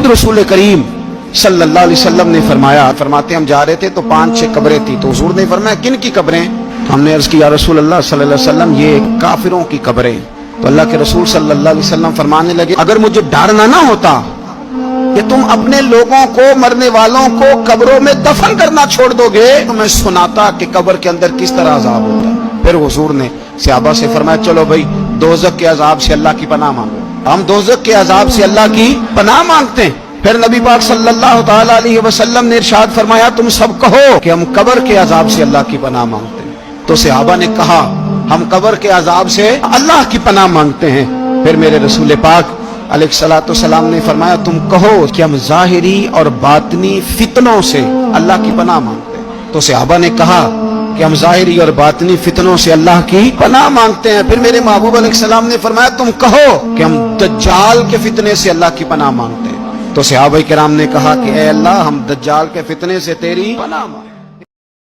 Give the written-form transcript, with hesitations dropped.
खुद रसूल करीम सल्लल्लाहु अलैहि वसल्लम ने फरमाते हम जा रहे थे तो 5-6 कब्रें थी, तो हुजूर ने फरमाया किन की कब्रें? हमने अर्ज किया रसूल अल्लाह सल्लल्लाहु अलैहि वसल्लम ये काफिरों की कब्रें। तो अल्लाह के रसूल सल्लल्लाहु अलैहि वसल्लम फरमाने लगे अगर मुझे डर ना होता कि तुम अपने लोगों को, मरने वालों को कब्रों में दफन करना छोड़ दोगे तो मैं सुनाता कि कब्र के अंदर किस तरह अजाब होता है। फिर हुजूर ने सहाबा से फरमाया चलो भाई दोज़ख के अजाब से अल्लाह की पनाह मांगो। हम दोज़ख के अजाब से अल्लाह की पनाह मांगते हैं। फिर नबी पाक सल्लल्लाहु ताला अलैहि वसल्लम ने इरशाद फरमाया तुम सब कहो कि हम कब्र के अजाब से अल्लाह की पनाह मांगते हैं। तो सहाबा ने कहा हम कब्र के अजाब से अल्लाह की पनाह मांगते हैं। फिर मेरे रसूल पाक अलैहिस्सलातु वस्सलाम ने फरमाया तुम कहो कि हम ज़ाहिरी और बातनी फितनों से अल्लाह की पनाह मांगते हैं। तो सहाबा ने कहा कि हम ज़ाहिरी और बातनी फितनों से अल्लाह की पनाह मांगते हैं। फिर मेरे महबूब अलैहिस्सलाम ने फरमाया तुम कहो कि हम दज्जाल के फितने से अल्लाह की पनाह मांगते हैं। तो सहाबा किराम ने कहा कि ऐ अल्लाह हम दज्जाल के फितने से तेरी पनाह मांगते हैं।